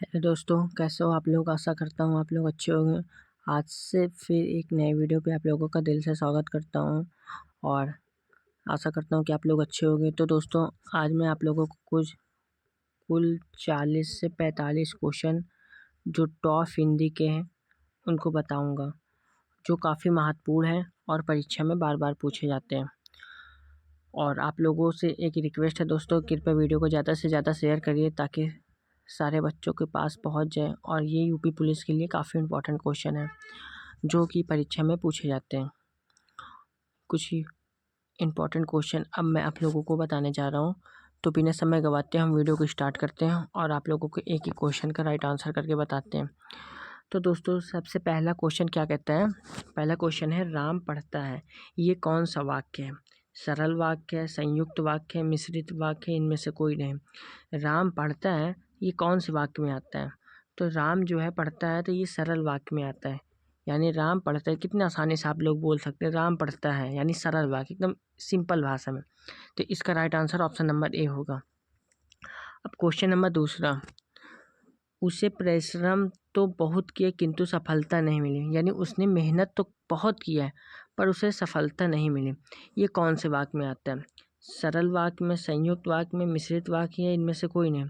Hello दोस्तों, कैसे हो आप लोग। आशा करता हूँ आप लोग अच्छे होंगे। आज से फिर एक नए वीडियो पे आप लोगों का दिल से स्वागत करता हूँ और आशा करता हूँ कि आप लोग अच्छे होंगे। तो दोस्तों, आज मैं आप लोगों को कुछ कुल 40 से 45 क्वेश्चन जो टॉप हिंदी के हैं उनको बताऊँगा, जो काफ़ी महत्वपूर्ण हैं और परीक्षा में बार बार पूछे जाते हैं। और आप लोगों से एक रिक्वेस्ट है दोस्तों, कृपया वीडियो को ज़्यादा से ज़्यादा शेयर करिए ताकि सारे बच्चों के पास पहुंच जाए। और ये यूपी पुलिस के लिए काफ़ी इम्पोर्टेंट क्वेश्चन है जो कि परीक्षा में पूछे जाते हैं। कुछ इम्पोर्टेंट क्वेश्चन अब मैं आप लोगों को बताने जा रहा हूँ। तो बिना समय गंवाते हम वीडियो को स्टार्ट करते हैं और आप लोगों को एक ही क्वेश्चन का राइट आंसर करके बताते हैं। तो दोस्तों, सबसे पहला क्वेश्चन क्या कहता है। पहला क्वेश्चन है, राम पढ़ता है, ये कौन सा वाक्य है। सरल वाक्य है, संयुक्त वाक्य है, मिश्रित वाक्य है, इनमें से कोई नहीं। राम पढ़ता है, ये कौन से वाक्य में आता है। तो राम जो है पढ़ता है, तो ये सरल वाक्य में आता है। यानी राम पढ़ता है, कितने आसानी से आप लोग बोल सकते हैं राम पढ़ता है, यानी सरल वाक्य, एकदम सिंपल भाषा में। तो इसका right answer option number A होगा। अब क्वेश्चन नंबर दूसरा, उसे परिश्रम तो बहुत किया किंतु सफलता नहीं मिली। यानी उसने मेहनत तो बहुत किया है पर उसे सफलता नहीं मिली। ये कौन से वाक्य में आता है। सरल वाक्य में, संयुक्त वाक्य में, मिश्रित वाक्य है, इनमें से कोई नहीं।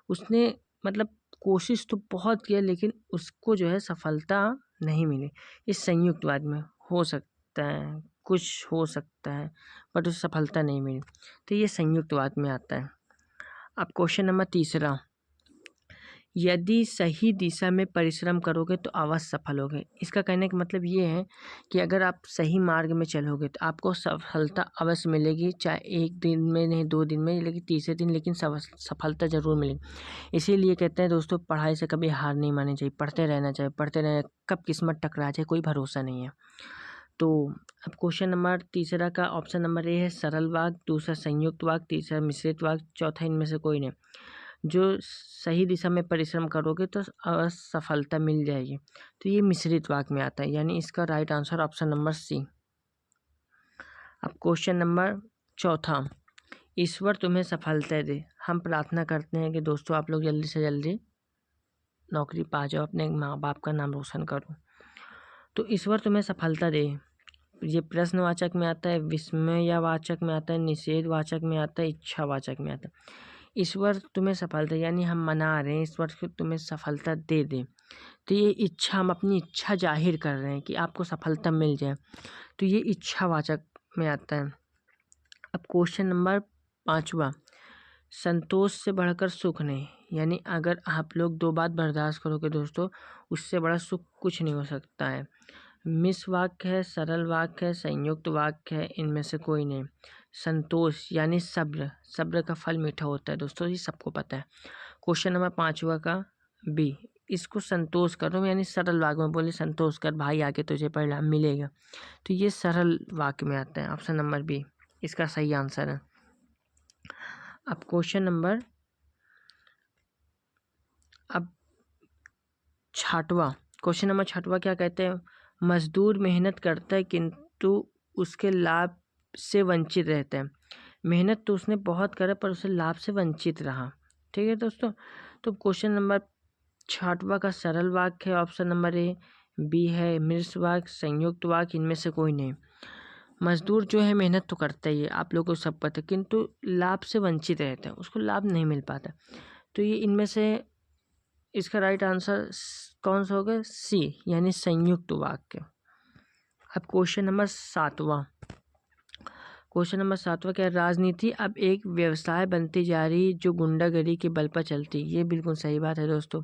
उसने मतलब कोशिश तो बहुत किया लेकिन उसको जो है सफलता नहीं मिली। इस संयुक्त वाक्य में हो सकता है, कुछ हो सकता है, बट उसे सफलता नहीं मिली, तो ये संयुक्त वाक्य में आता है। अब क्वेश्चन नंबर तीसरा, यदि सही दिशा में परिश्रम करोगे तो अवश्य सफल होगे। इसका कहने का मतलब ये है कि अगर आप सही मार्ग में चलोगे तो आपको सफलता अवश्य मिलेगी, चाहे एक दिन में नहीं, 2 दिन में, लेकिन तीसरे दिन लेकिन सफलता ज़रूर मिलेगी। इसीलिए कहते हैं दोस्तों, पढ़ाई से कभी हार नहीं माननी चाहिए, पढ़ते रहना चाहिए, पढ़ते रहना। कब किस्मत टकरा जाए कोई भरोसा नहीं है। तो अब क्वेश्चन नंबर तीसरा का ऑप्शन नंबर ए है सरल वाक्य, दूसरा संयुक्त वाक्य, तीसरा मिश्रित वाक्य, चौथा इनमें से कोई नहीं। जो सही दिशा में परिश्रम करोगे तो सफलता मिल जाएगी, तो ये मिश्रित वाक्य में आता है। यानी इसका right answer option number C. अब क्वेश्चन नंबर चौथा, ईश्वर तुम्हें सफलता दे। हम प्रार्थना करते हैं कि दोस्तों आप लोग जल्दी से जल्दी नौकरी पा जाओ, अपने माँ बाप का नाम रोशन करो। तो ईश्वर तुम्हें सफलता दे, ये प्रश्नवाचक में आता है, विस्मयवाचक में आता है, निषेधवाचक में आता है, इच्छावाचक में आता है। ईश्वर तुम्हें सफलता, यानी हम मना रहे हैं ईश्वर को तुम्हें सफलता दे दे, तो ये इच्छा, हम अपनी इच्छा जाहिर कर रहे हैं कि आपको सफलता मिल जाए, तो ये इच्छावाचक में आता है। अब क्वेश्चन नंबर 5वां, संतोष से बढ़कर सुख नहीं। यानी अगर आप लोग 2 बात बर्दाश्त करोगे दोस्तों, उससे बड़ा सुख कुछ नहीं हो सकता है। मिश्र वाक्य है, सरल वाक्य है, संयुक्त वाक्य है, इनमें से कोई नहीं। संतोष यानी सब्र, सब्र का फल मीठा होता है दोस्तों, ये सबको पता है। क्वेश्चन नंबर 5वां का बी, इसको संतोष करो, यानी सरल वाक्य में बोले संतोष कर भाई, आगे तुझे परिणाम मिलेगा, तो ये सरल वाक्य में आता है। ऑप्शन नंबर बी इसका सही आंसर है। अब क्वेश्चन नंबर 6वां क्या कहते हैं, मजदूर मेहनत करता है किंतु उसके लाभ से वंचित रहता है। मेहनत तो उसने बहुत करा पर उसे लाभ से वंचित रहा। ठीक है दोस्तों, तो क्वेश्चन नंबर 6वां का सरल वाक्य है, ऑप्शन नंबर ए। बी है मिश्र वाक्य, संयुक्त वाक्य, इनमें से कोई नहीं। मजदूर जो है मेहनत तो करता ही है, आप लोगों को सब पता है, किंतु लाभ से वंचित रहता है, उसको लाभ नहीं मिल पाता, तो ये इनमें से इसका राइट आंसर कौन सा होगा, सी, यानी संयुक्त वाक्य। अब क्वेश्चन नंबर 7वां क्या है, राजनीति अब एक व्यवसाय बनती जा रही जो गुंडागर्दी के बल पर चलती। ये बिल्कुल सही बात है दोस्तों,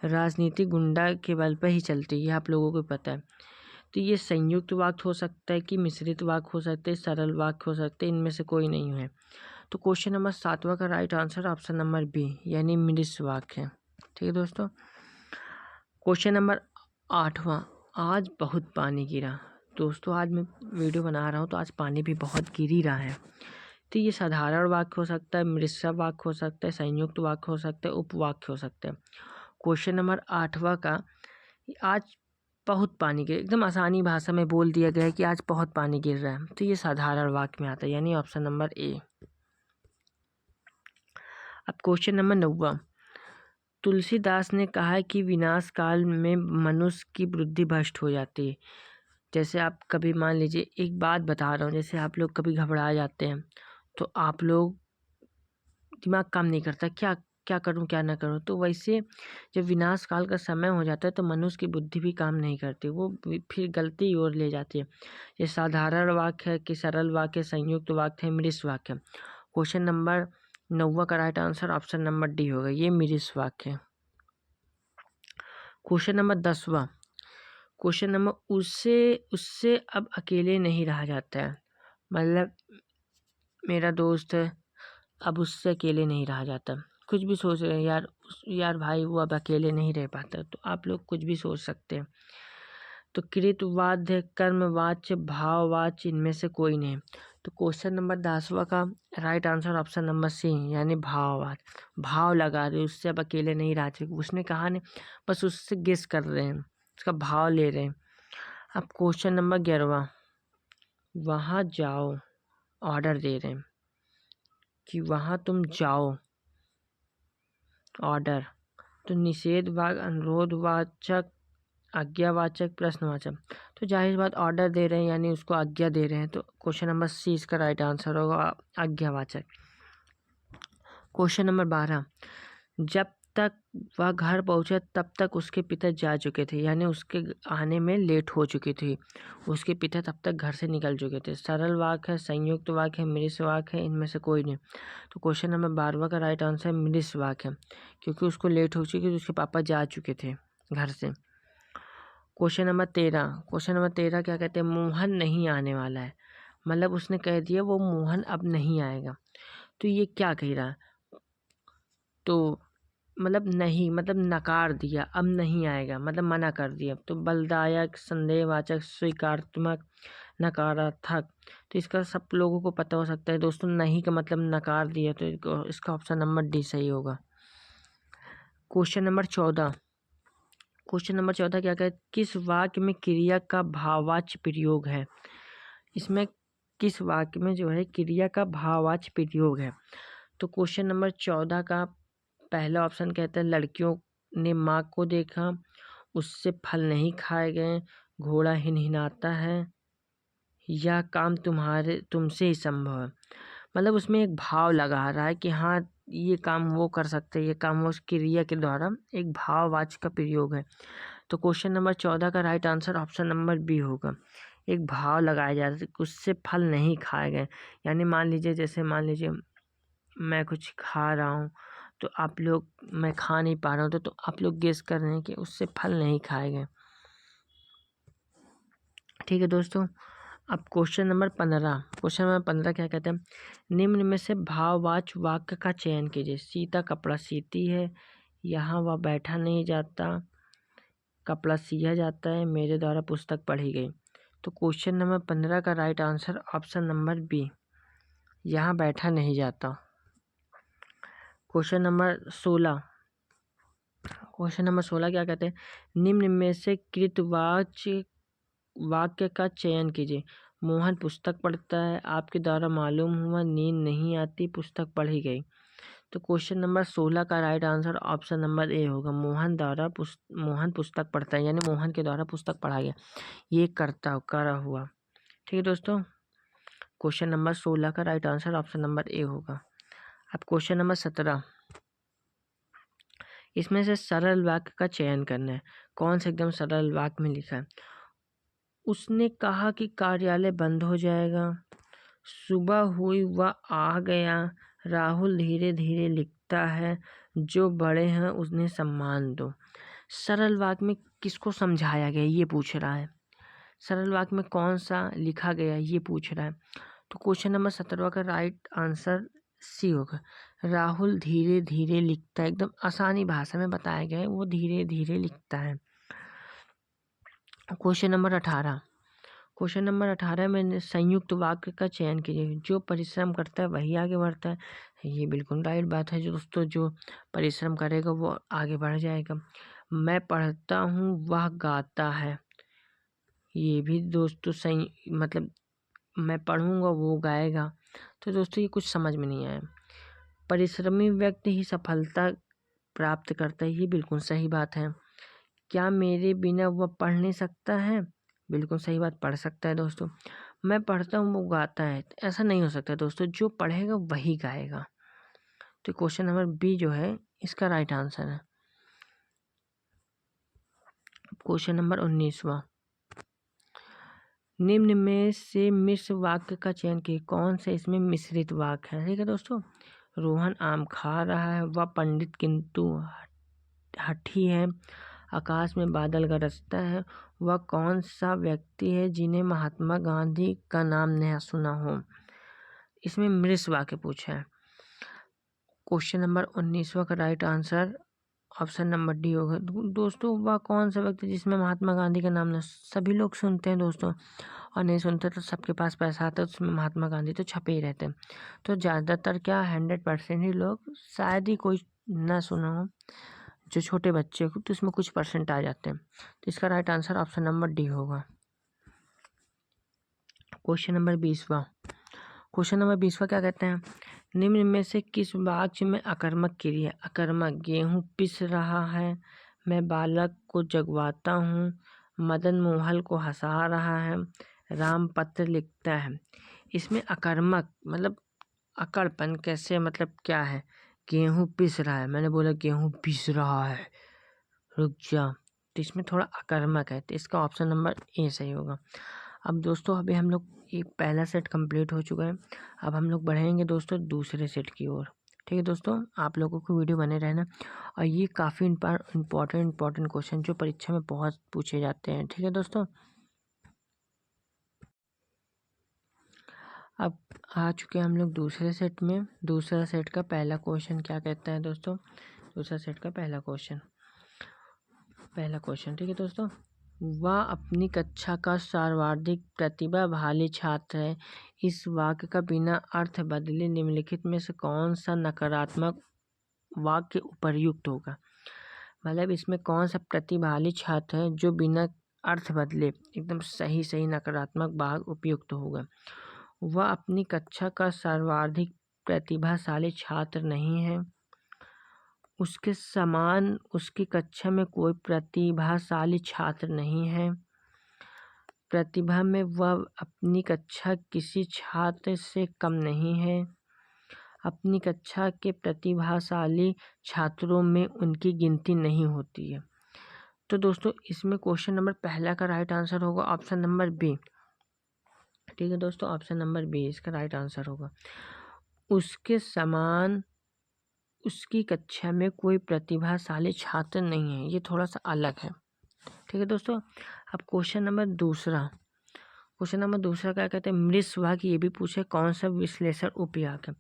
राजनीति गुंडा के बल पर ही चलती है, आप लोगों को पता है। तो ये संयुक्त वाक्य हो सकता है कि मिश्रित वाक्य हो सकते हैं, सरल वाक्य हो सकते हैं, इनमें से कोई नहीं है। तो क्वेश्चन नंबर 7वां का right answer option number B, यानी मिश्र वाक्य है। ठीक है दोस्तों, क्वेश्चन नंबर 8वां, आज बहुत पानी गिरा। दोस्तों आज मैं वीडियो बना रहा हूँ तो आज पानी भी बहुत गिर ही रहा है, तो ये साधारण वाक्य हो सकता है, मिश्र वाक्य हो सकता है, संयुक्त वाक्य हो सकता है, उपवाक्य हो सकता है। क्वेश्चन नंबर 8वां का, आज बहुत पानी गिर, एकदम आसानी भाषा में बोल दिया गया है कि आज बहुत पानी गिर रहा है, तो ये साधारण वाक्य में आता है, यानी ऑप्शन नंबर ए। अब क्वेश्चन नंबर 9वां, तुलसीदास ने कहा है कि विनाश काल में मनुष्य की बुद्धि भ्रष्ट हो जाती है। जैसे आप कभी मान लीजिए, एक बात बता रहा हूँ, जैसे आप लोग कभी घबरा जाते हैं तो आप लोग दिमाग काम नहीं करता, क्या क्या करूं क्या ना करूं। तो वैसे जब विनाश काल का समय हो जाता है तो मनुष्य की बुद्धि भी काम नहीं करती, वो फिर गलती की ओर ले जाती है। ये साधारण वाक्य है कि सरल वाक्य, संयुक्त वाक्य है, मिश्र वाक्य। क्वेश्चन नंबर 9 का right answer option number D होगा, ये मिश्र वाक्य है। Question number 10। क्वेश्चन नंबर उससे उससे अब अकेले नहीं रहा जाता है। मतलब मेरा दोस्त है, अब उससे अकेले नहीं रहा जाता। कुछ भी सोच रहे हैं, यार भाई वो अब अकेले नहीं रह पाता, तो आप लोग कुछ भी सोच सकते हैं। तो कृतवाच्य, कर्मवाच्य, भाववाच्य, इनमें से कोई नहीं। तो क्वेश्चन नंबर 10वां का right answer option number C, यानी भाववाच्य। भाव लगा रहे, उससे अब अकेले नहीं रह सकते, उसने कहा नहीं, बस उससे गेस कर रहे हैं, उसका भाव ले रहे हैं। अब क्वेश्चन नंबर 11, वहाँ जाओ, ऑर्डर दे रहे हैं कि वहाँ तुम जाओ, ऑर्डर। तो निषेधवाचक, अनुरोधवाचक, आज्ञावाचक, प्रश्नवाचक। तो जाहिर बात ऑर्डर दे रहे हैं यानी उसको आज्ञा दे रहे हैं, तो क्वेश्चन नंबर सी इसका राइट आंसर होगा, आज्ञावाचक। क्वेश्चन नंबर 12, जब तक वह घर पहुंचा तब तक उसके पिता जा चुके थे, यानी उसके आने में लेट हो चुकी थी, उसके पिता तब तक घर से निकल चुके थे। सरल वाक्य है, संयुक्त वाक्य है, मिश्र वाक्य है, इनमें से कोई नहीं। तो क्वेश्चन नंबर 12 का राइट आंसर मिश्र वाक्य है, क्योंकि उसको लेट हो चुकी थी, उसके पापा जा चुके थे घर से। क्वेश्चन नंबर 13 क्या कहते हैं, मोहन नहीं आने वाला है। मतलब उसने कह दिया वो मोहन अब नहीं आएगा। तो ये क्या कह रहा है, तो मतलब नहीं, मतलब नकार दिया, अब नहीं आएगा, मतलब मना कर दिया। तो बलदायक, संदेहवाचक, स्वीकारात्मक, नकारात्मक। तो इसका सब लोगों को पता हो सकता है दोस्तों, नहीं का मतलब नकार दिया, तो इसका ऑप्शन नंबर डी सही होगा। क्वेश्चन नंबर 14, क्या कहते, किस वाक्य में क्रिया का भाववाच्य प्रयोग है। इसमें किस वाक्य में जो है क्रिया का भाववाच्य प्रयोग है। तो क्वेश्चन नंबर 14 का पहला ऑप्शन कहता है, लड़कियों ने माँ को देखा, उससे फल नहीं खाए गए, घोड़ा हिनहिनाता है, यह काम तुमसे ही संभव है। मतलब उसमें एक भाव लगा रहा है कि हाँ ये काम वो कर सकते हैं, ये काम वो, उस क्रिया के द्वारा एक भाववाच्य का प्रयोग है। तो क्वेश्चन नंबर 14 का right answer option number B होगा, एक भाव लगाया जा रहा है, उससे फल नहीं खाए गए। यानी मान लीजिए मैं कुछ खा रहा हूँ, तो आप लोग, मैं खा नहीं पा रहा हूँ, तो आप लोग गेस कर रहे हैं कि उससे फल नहीं खाए गए। ठीक है दोस्तों, अब क्वेश्चन नंबर 15 क्या कहते हैं, निम्न में से भाववाच्य वाक्य का चयन कीजिए। सीता कपड़ा सीती है, यहाँ वह बैठा नहीं जाता, कपड़ा सिया जाता है, मेरे द्वारा पुस्तक पढ़ी गई। तो क्वेश्चन नंबर 15 का right answer option number B, यहाँ बैठा नहीं जाता। क्वेश्चन नंबर 16 क्या कहते हैं, निम्न में से कृतवाच्य वाक्य का चयन कीजिए। मोहन पुस्तक पढ़ता है, आपके द्वारा मालूम हुआ, नींद नहीं आती, पुस्तक पढ़ी गई। तो क्वेश्चन नंबर 16 का right answer option number A होगा, मोहन पुस्तक पढ़ता है, यानी मोहन के द्वारा पुस्तक पढ़ा गया, ये करा हुआ। ठीक है दोस्तों, क्वेश्चन नंबर 16 का right answer option number A होगा। अब क्वेश्चन नंबर 17, इसमें से सरल वाक्य का चयन करना है। कौन सा एकदम सरल वाक्य में लिखा है, उसने कहा कि कार्यालय बंद हो जाएगा, सुबह हुई वह आ गया, राहुल धीरे धीरे लिखता है, जो बड़े हैं उन्हें सम्मान दो। सरल वाक्य में किसको समझाया गया ये पूछ रहा है, सरल वाक्य में कौन सा लिखा गया ये पूछ रहा है। तो क्वेश्चन नंबर 17 का राइट आंसर सी होगा, राहुल धीरे धीरे लिखता है, एकदम आसानी भाषा में बताया गया है, वो धीरे धीरे लिखता है। क्वेश्चन नंबर 18 में संयुक्त वाक्य का चयन कीजिए। जो परिश्रम करता है वही आगे बढ़ता है, ये बिल्कुल राइट बात है। जो दोस्तों जो परिश्रम करेगा वो आगे बढ़ जाएगा। मैं पढ़ता हूँ वह गाता है, ये भी दोस्तों सही, मतलब मैं पढ़ूंगा वो गाएगा। तो दोस्तों ये कुछ समझ में नहीं आया। परिश्रमी व्यक्ति ही सफलता प्राप्त करता है, ये बिल्कुल सही बात है। क्या मेरे बिना वह पढ़ नहीं सकता है? बिल्कुल सही बात, पढ़ सकता है दोस्तों। मैं पढ़ता हूँ वो गाता है, तो ऐसा नहीं हो सकता दोस्तों, जो पढ़ेगा वही गाएगा। तो क्वेश्चन नंबर बी जो है इसका राइट आंसर है। क्वेश्चन नंबर 19वां, निम्न में से मिश्र वाक्य का चयन कीजिए। कौन से इसमें मिश्रित वाक्य है? ठीक है दोस्तों, रोहन आम खा रहा है, वह पंडित किंतु हठी है, आकाश में बादल गरजता है, वह कौन सा व्यक्ति है जिन्हें महात्मा गांधी का नाम नहीं सुना हो? इसमें मिश्र वाक्य पूछा है। क्वेश्चन नंबर 19वां का right answer option number D होगा। दोस्तों, वह कौन सा व्यक्ति जिसमें महात्मा गांधी का नाम न, सभी लोग सुनते हैं दोस्तों, और नहीं सुनते तो सबके पास पैसा आता है, उसमें महात्मा गांधी तो छपे ही रहते हैं। तो ज़्यादातर क्या 100% ही लोग, शायद ही कोई ना सुना हो, जो छोटे बच्चे को, तो इसमें कुछ परसेंट आ जाते हैं। तो इसका right answer option number D होगा। क्वेश्चन नंबर 20वां, क्वेश्चन नंबर 20वां क्या कहते हैं? निम्न में से किस वाक्य में अकर्मक क्रिया? अकर्मक, गेहूं पिस रहा है, मैं बालक को जगवाता हूँ, मदन मोहन को हंसा रहा है, राम पत्र लिखता है। इसमें अकर्मक मतलब अकड़पन कैसे, मतलब क्या है? गेहूं पिस रहा है, मैंने बोला गेहूं पिस रहा है, रुक जा, तो इसमें थोड़ा अकर्मक है, तो इसका ऑप्शन नंबर ए सही होगा। अब दोस्तों अभी हम लोग ये पहला सेट कंप्लीट हो चुका है, अब हम लोग बढ़ेंगे दोस्तों दूसरे सेट की ओर। ठीक है दोस्तों, आप लोगों को वीडियो बने रहना, और ये काफ़ी इम्पोर्टेंट क्वेश्चन जो परीक्षा में बहुत पूछे जाते हैं। ठीक है दोस्तों, अब आ चुके हैं हम लोग दूसरे सेट में। दूसरा सेट का पहला क्वेश्चन क्या कहता है दोस्तों? दूसरा सेट का पहला क्वेश्चन ठीक है दोस्तों, वह अपनी कक्षा का सर्वाधिक प्रतिभाशाली छात्र है, इस वाक्य का बिना अर्थ बदले निम्नलिखित में से कौन सा नकारात्मक वाक्य उपर्युक्त होगा? मतलब इसमें कौन सा प्रतिभाशाली छात्र है जो बिना अर्थ बदले एकदम सही नकारात्मक भाग उपयुक्त होगा? वह अपनी कक्षा का सर्वाधिक प्रतिभाशाली छात्र नहीं है, उसके समान उसकी कक्षा में कोई प्रतिभाशाली छात्र नहीं है, प्रतिभा में वह अपनी कक्षा किसी छात्र से कम नहीं है, अपनी कक्षा के प्रतिभाशाली छात्रों में उनकी गिनती नहीं होती है। तो दोस्तों इसमें क्वेश्चन नंबर पहला का राइट आंसर होगा ऑप्शन नंबर बी। ठीक है दोस्तों, ऑप्शन नंबर बी इसका राइट आंसर होगा। उसके समान उसकी कक्षा में कोई प्रतिभाशाली छात्र नहीं है, ये थोड़ा सा अलग है। ठीक है दोस्तों, अब क्वेश्चन नंबर दूसरा क्या कहते हैं? मृत वाक्य ये भी पूछे, कौन सा विश्लेषण उपयोग है?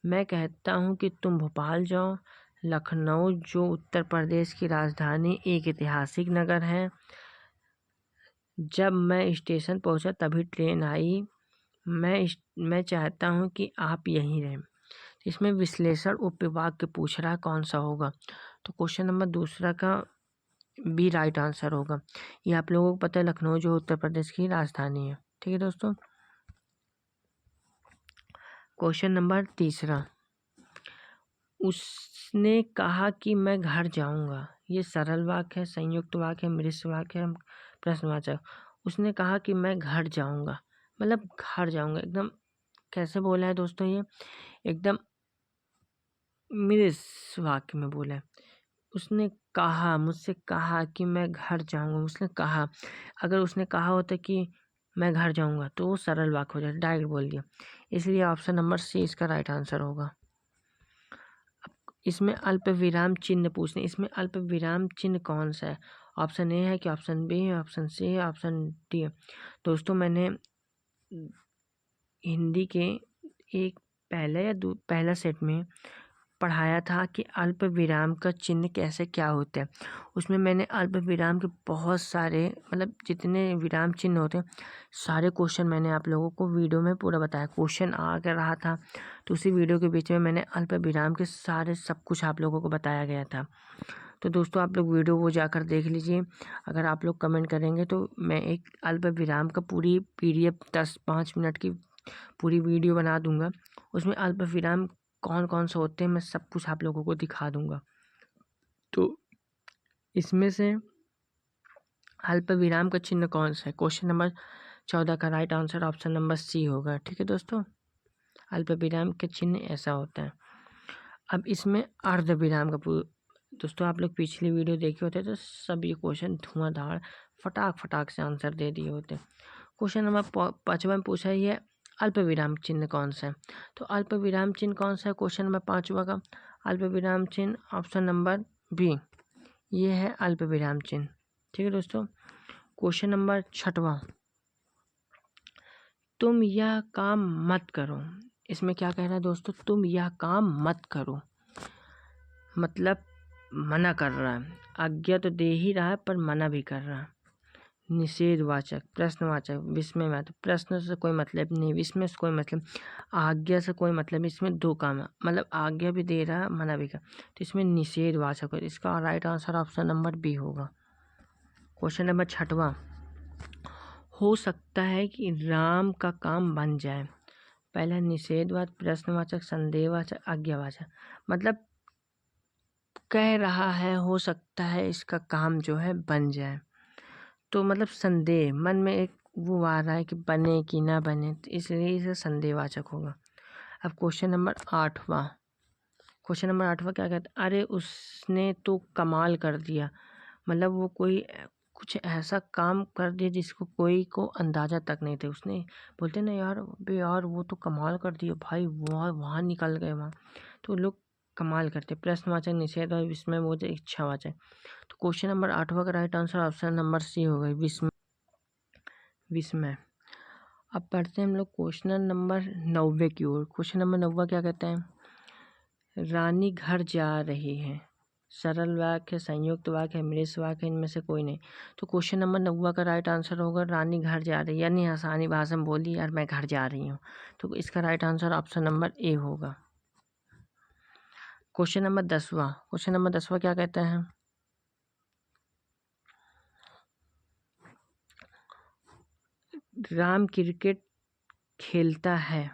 मैं कहता हूँ कि तुम भोपाल जाओ, लखनऊ जो उत्तर प्रदेश की राजधानी एक ऐतिहासिक नगर है, जब मैं स्टेशन पहुँचा तभी ट्रेन आई, मैं चाहता हूँ कि आप यहीं रहें। इसमें विश्लेषण उपवाक्य पूछ रहा है, कौन सा होगा? तो क्वेश्चन नंबर दूसरा का बी राइट आंसर होगा। ये आप लोगों को पता है लखनऊ जो उत्तर प्रदेश की राजधानी है। ठीक है दोस्तों, क्वेश्चन नंबर तीसरा, उसने कहा कि मैं घर जाऊंगा। ये सरल वाक्य है, संयुक्त वाक्य है, मिश्र वाक्य है, प्रश्नवाचक। उसने कहा कि मैं घर जाऊंगा, मतलब घर जाऊंगा एकदम कैसे बोला है दोस्तों? ये एकदम मिश्र वाक्य में बोला है। उसने कहा, मुझसे कहा कि मैं घर जाऊंगा, उसने कहा, अगर उसने कहा होता कि मैं घर जाऊंगा तो वो सरल वाक्य हो जाता, डायरेक्ट बोल दिया, इसलिए ऑप्शन नंबर सी इसका राइट आंसर होगा। इसमें अल्प विराम चिन्ह पूछने, इसमें अल्प विराम चिन्ह कौन सा है? ऑप्शन ए है कि ऑप्शन बी है, ऑप्शन सी है, ऑप्शन डी है? दोस्तों मैंने हिंदी के एक पहला सेट में पढ़ाया था कि अल्प विराम का चिन्ह कैसे क्या होता है। उसमें मैंने अल्प विराम के बहुत सारे, मतलब जितने विराम चिन्ह होते हैं सारे क्वेश्चन मैंने आप लोगों को वीडियो में पूरा बताया। क्वेश्चन आ कर रहा था तो उसी वीडियो के बीच में मैंने अल्प विराम के सारे सब कुछ आप लोगों को बताया गया था। तो दोस्तों आप लोग वीडियो वो जाकर देख लीजिए। अगर आप लोग कमेंट करेंगे तो मैं एक अल्प विराम का पूरी PDF 10-5 मिनट की पूरी वीडियो बना दूंगा। उसमें अल्प विराम कौन कौन से होते हैं मैं सब कुछ आप लोगों को दिखा दूंगा। तो इसमें से अल्प विराम का चिन्ह कौन सा है? क्वेश्चन नंबर 14 का right answer option number C होगा। ठीक है दोस्तों, अल्प विराम का चिन्ह ऐसा होता है। अब इसमें अर्ध विराम का दोस्तों आप लोग पिछली वीडियो देखे होते तो सभी क्वेश्चन धुआंधार फटाक से आंसर दे दिए होते। क्वेश्चन नंबर 5 में पूछा है अल्प विराम चिन्ह कौन सा है? तो अल्प विराम चिन्ह कौन सा है क्वेश्चन नंबर 5 का? अल्प विराम चिन्ह ऑप्शन नंबर बी, ये है अल्प विराम चिन्ह। ठीक है दोस्तों, क्वेश्चन नंबर 6, तुम यह काम मत करो। इसमें क्या कह रहा है दोस्तों? तुम यह काम मत करो, मतलब मना कर रहा है। आज्ञा तो दे ही रहा है पर मना भी कर रहा है। निषेधवाचक, प्रश्नवाचक, विस्मयवाचक। प्रश्न से कोई मतलब नहीं, विस्मय से कोई मतलब, आज्ञा से कोई मतलब। इसमें दो काम है, मतलब आज्ञा भी दे रहा है मना भी कर, तो इसमें निषेधवाचक है। इसका right answer option number B होगा। क्वेश्चन नंबर 6, हो सकता है कि राम का काम बन जाए। पहला निषेधवाचक, प्रश्नवाचक, संदेहवाचक, आज्ञावाचक। मतलब कह रहा है हो सकता है इसका काम जो है बन जाए, तो मतलब संदेह, मन में एक वो आ रहा है कि बने कि ना बने, तो इसलिए इसे संदेहवाचक होगा। अब क्वेश्चन नंबर 8वां, क्वेश्चन नंबर 8वां क्या कहता है? अरे उसने तो कमाल कर दिया, मतलब वो कोई कुछ ऐसा काम कर दिया जिसको कोई को अंदाजा तक नहीं थे। उसने बोलते ना यार बे यार वो तो कमाल कर दिया भाई, वहाँ वहाँ निकल गए वहाँ, तो लोग कमाल करते। प्रश्नवाचक, निषेध और विस्मयवाचक, इच्छावाचक। तो क्वेश्चन नंबर 8वां का right answer option number C होगा, विस्मय। अब पढ़ते हैं हम लोग क्वेश्चन नंबर 9 की ओर। क्वेश्चन नंबर 9 क्या कहते हैं? रानी घर जा रही है। सरल वाक्य, संयुक्त वाक्य है, मिश्रित वाक्य, इनमें से कोई नहीं। तो क्वेश्चन नंबर 9 का राइट आंसर होगा रानी घर जा रही है, यानी आसानी भाषा में बोली यार मैं घर जा रही हूँ, तो इसका right answer option number A होगा। क्वेश्चन नंबर 10वां, क्वेश्चन नंबर 10वां क्या कहते हैं? राम क्रिकेट खेलता है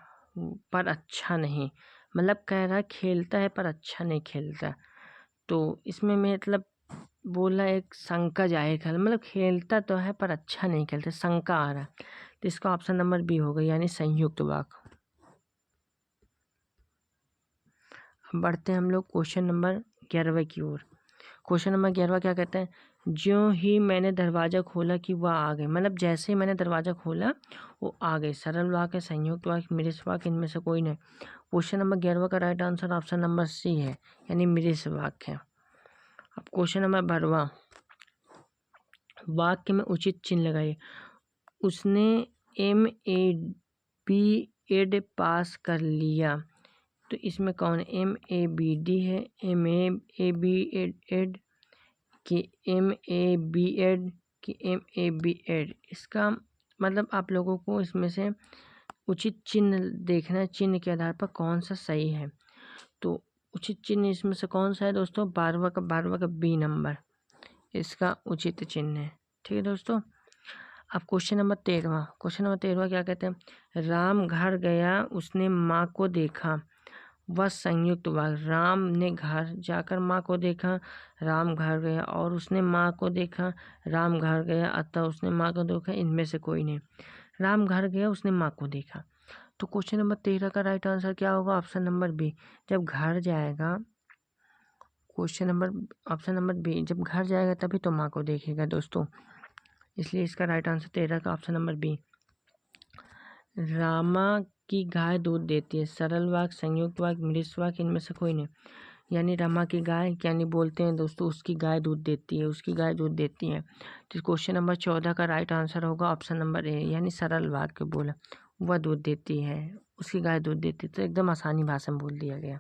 पर अच्छा नहीं, मतलब कह रहा है खेलता है पर अच्छा नहीं खेलता, तो इसमें मतलब बोला एक शंका जाहिर कर, मतलब खेलता तो है पर अच्छा नहीं खेलता, शंका आ रहा है, तो इसका ऑप्शन नंबर बी होगा, यानी संयुक्त वाक्य। अब बढ़ते हैं हम लोग क्वेश्चन नंबर 11 की ओर। क्वेश्चन नंबर 11 क्या कहते हैं? ज्यों ही मैंने दरवाज़ा खोला कि वह आ गए, मतलब जैसे ही मैंने दरवाज़ा खोला वो आ गए। सरल वाक्य, संयुक्त वाक्य, मिश्रित वाक्य, इनमें से कोई नहीं। क्वेश्चन नंबर 11 का right answer option number C है, यानी मिश्रित वाक्य है। अब क्वेश्चन नंबर 12, वाक्य में उचित चिन्ह लगाइए। उसने MA-B.Ed पास कर लिया, तो इसमें कौन? MABD है, MABEd कि MABEd कि MABEd। इसका मतलब आप लोगों को इसमें से उचित चिन्ह देखना है, चिन्ह के आधार पर कौन सा सही है। तो उचित चिन्ह इसमें से कौन सा है दोस्तों? 12 का बी नंबर इसका उचित चिन्ह है। ठीक है दोस्तों, अब क्वेश्चन नंबर 13, क्वेश्चन नंबर 13 क्या कहते हैं? राम घर गया, उसने माँ को देखा, वह संयुक्त वाक्य। राम ने घर जाकर माँ को देखा, राम घर गया, और उसने माँ को देखा, राम घर गया, अतः उसने माँ को देखा, इनमें से कोई नहीं। राम घर गया, उसने माँ को देखा, तो क्वेश्चन नंबर 13 का राइट आंसर क्या होगा? ऑप्शन नंबर बी, जब घर जाएगा। Question number option number B, जब घर जाएगा तभी तो माँ को देखेगा दोस्तों, इसलिए इसका राइट आंसर 13 का ऑप्शन नंबर बी। रामा की गाय दूध देती है। सरल वाक्य, संयुक्त वाक्य, मिश्रित वाक्य, इनमें से कोई नहीं। यानी रमा की गाय, यानी बोलते हैं दोस्तों उसकी गाय दूध देती है, उसकी गाय दूध देती है। तो क्वेश्चन नंबर 14 का राइट आंसर होगा ऑप्शन नंबर ए, यानी सरल वाक्य बोला वह दूध देती है, उसकी गाय दूध देती है, तो एकदम आसानी भाषा में बोल दिया गया।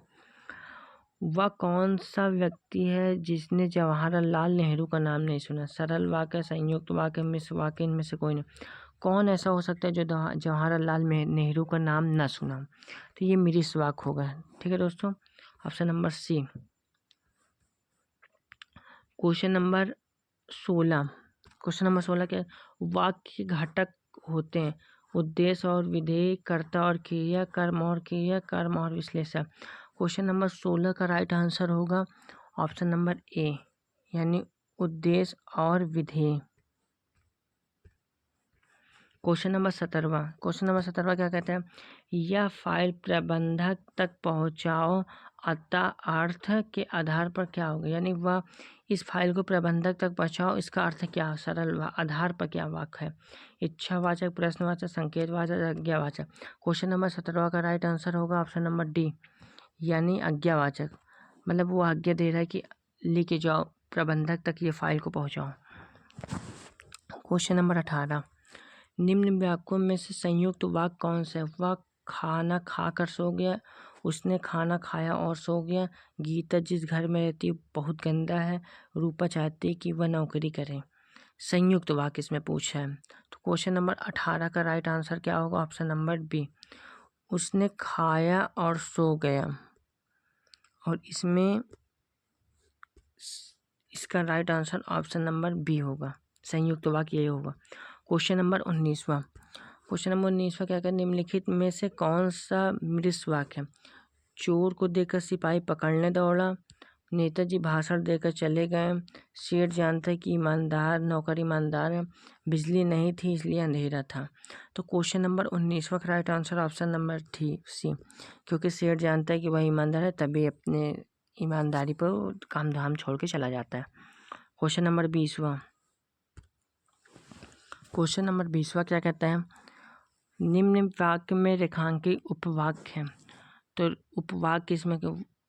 वह कौन सा व्यक्ति है जिसने जवाहरलाल नेहरू का नाम नहीं सुना? सरल वाक्य, संयुक्त वाक्य, मिश्र वाक्य, इनमें से कोई नहीं। कौन ऐसा हो सकता है जो जवाहरलाल नेहरू का नाम ना सुना? तो ये मिश्र वाक्य होगा। ठीक है दोस्तों, option number C. Question number 16, question number 16 क्या? वाक्य के घटक होते हैं उद्देश्य और विधेय, कर्ता और क्रिया, कर्म और क्रिया, कर्म और विश्लेषण। क्वेश्चन नंबर 16 का राइट आंसर होगा ऑप्शन नंबर ए यानी उद्देश्य और विधेय। क्वेश्चन नंबर 17वां क्या कहते हैं, यह फाइल प्रबंधक तक पहुंचाओ अतः अर्थ के आधार पर क्या होगा, यानी वह इस फाइल को प्रबंधक तक पहुंचाओ, इसका अर्थ क्या, सरल आधार पर क्या वाक्य है, इच्छावाचक, प्रश्नवाचक, संकेतवाचक, आज्ञावाचक। क्वेश्चन नंबर 17 का राइट आंसर होगा ऑप्शन नंबर डी यानी आज्ञावाचक, मतलब वो आज्ञा दे रहा है कि लेके जाओ प्रबंधक तक ये फाइल को पहुंचाओ। क्वेश्चन नंबर 18, निम्न वाक्यों में से संयुक्त वाक्य कौन सा है, वह खाना खाकर सो गया, उसने खाना खाया और सो गया, गीता जिस घर में रहती है बहुत गंदा है, रूपा चाहती है कि वह नौकरी करे। संयुक्त वाक्य इसमें पूछा है, तो क्वेश्चन नंबर 18 का राइट आंसर क्या होगा, ऑप्शन नंबर बी, उसने खाया और सो गया। और इसमें इसका right answer option number B होगा, संयुक्त वाक्य यही होगा। क्वेश्चन नंबर 19वां क्या कहते हैं, निम्नलिखित में से कौन सा मृत वाक्य है, चोर को देखकर सिपाही पकड़ने दौड़ा, नेताजी भाषण देकर चले गए, सेठ जानता है कि ईमानदार नौकर ईमानदार है, बिजली नहीं थी इसलिए अंधेरा था। तो क्वेश्चन नंबर 19वां का right answer option number C, क्योंकि सेठ जानता है कि वह ईमानदार है तभी अपने ईमानदारी पर काम धाम छोड़ के चला जाता है। क्वेश्चन नंबर 20वां क्या कहता है, निम्न वाक्य में रेखांकित उपवाक्य है, तो उपवाक्य इसमें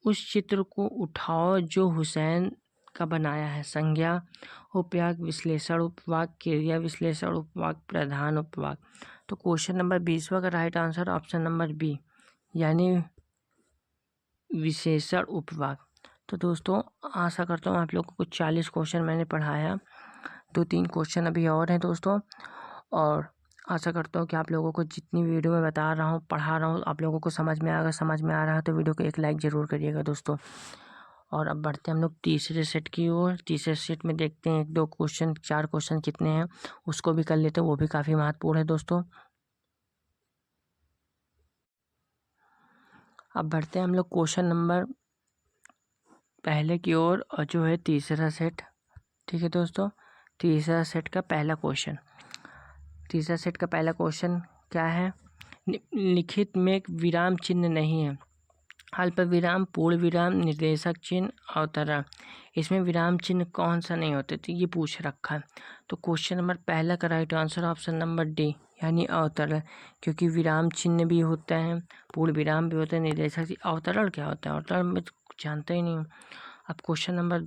उस चित्र को उठाओ जो हुसैन का बनाया है, संज्ञा उपवाक्य, विश्लेषण उपवाक्य, क्रिया विश्लेषण उपवाक्य, प्रधान उपवाक्य। तो क्वेश्चन नंबर 20वां का right answer option number B यानी विशेषण उपवाक्य। तो दोस्तों आशा करता हूँ आप लोगों को 40 क्वेश्चन मैंने पढ़ाया, 2-3 क्वेश्चन अभी और हैं दोस्तों, और आशा करता हूँ कि आप लोगों को जितनी वीडियो में बता रहा हूँ पढ़ा रहा हूँ आप लोगों को समझ में आएगा, समझ में आ रहा है तो वीडियो को एक लाइक ज़रूर करिएगा दोस्तों। और अब बढ़ते हैं हम लोग तीसरे सेट की ओर। तीसरे सेट में देखते हैं 1-2 क्वेश्चन 4 क्वेश्चन कितने हैं उसको भी कर लेते हैं, वो भी काफ़ी महत्वपूर्ण है दोस्तों। अब बढ़ते हैं हम लोग क्वेश्चन नंबर पहले की ओर, और जो है तीसरा सेट। ठीक है दोस्तों, तीसरा सेट का पहला क्वेश्चन क्या है, लिखित में एक विराम चिन्ह नहीं है, अल्प विराम, पूर्ण विराम, निर्देशक चिन्ह, अवतरण, इसमें विराम चिन्ह कौन सा नहीं होते, तो ये पूछ रखा है। तो क्वेश्चन नंबर पहला का right answer option number D यानी अवतरण, क्योंकि विराम चिन्ह भी होता है, पूर्ण विराम भी होता है, निर्देशक। अवतरण क्या होता है, अवतरण मैं तो जानता ही नहीं हूँ। अब क्वेश्चन नंबर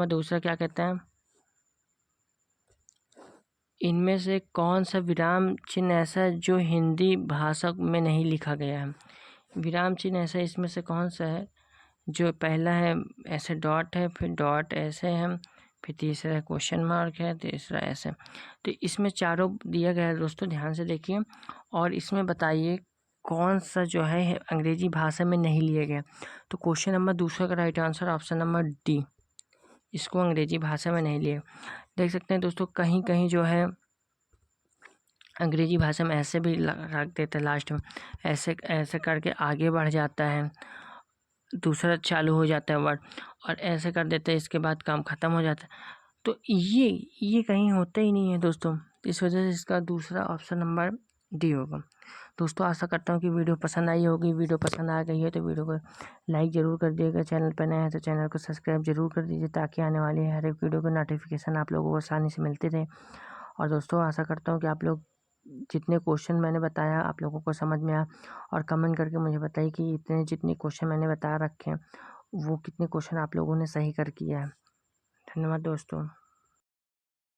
दूसरा क्या कहता है, इनमें से कौन सा विराम चिन्ह ऐसा है जो हिंदी भाषा में नहीं लिखा गया है, विराम चिन्ह ऐसा इसमें से कौन सा है, जो पहला है ऐसे डॉट है, फिर डॉट ऐसे है, फिर तीसरा है क्वेश्चन मार्क है, तीसरा ऐसे। तो इसमें चारों दिया गया है दोस्तों, ध्यान से देखिए और इसमें बताइए कौन सा जो है अंग्रेजी भाषा में नहीं लिया गया। तो क्वेश्चन नंबर दूसरा का right answer option number D, इसको अंग्रेजी भाषा में नहीं लिया। देख सकते हैं दोस्तों कहीं कहीं जो है अंग्रेजी भाषा में ऐसे भी रख देते हैं लास्ट में, ऐसे करके आगे बढ़ जाता है, दूसरा चालू हो जाता है वर्ड, और ऐसे कर देते हैं इसके बाद काम ख़त्म हो जाता है। तो ये कहीं होता ही नहीं है दोस्तों, इस वजह से इसका दूसरा ऑप्शन नंबर डी होगा। दोस्तों आशा करता हूँ कि वीडियो पसंद आई होगी, वीडियो पसंद आ गई है तो वीडियो को लाइक ज़रूर कर दिएगा, चैनल पर नए हैं तो चैनल को सब्सक्राइब जरूर कर दीजिए ताकि आने वाली हर एक वीडियो का नोटिफिकेशन आप लोगों को आसानी से मिलते रहे। और दोस्तों आशा करता हूँ कि आप लोग जितने क्वेश्चन मैंने बताया आप लोगों को समझ में आया, और कमेंट करके मुझे बताइए कि जितने क्वेश्चन मैंने बता रखे हैं वो कितने क्वेश्चन आप लोगों ने सही कर किया है। धन्यवाद दोस्तों।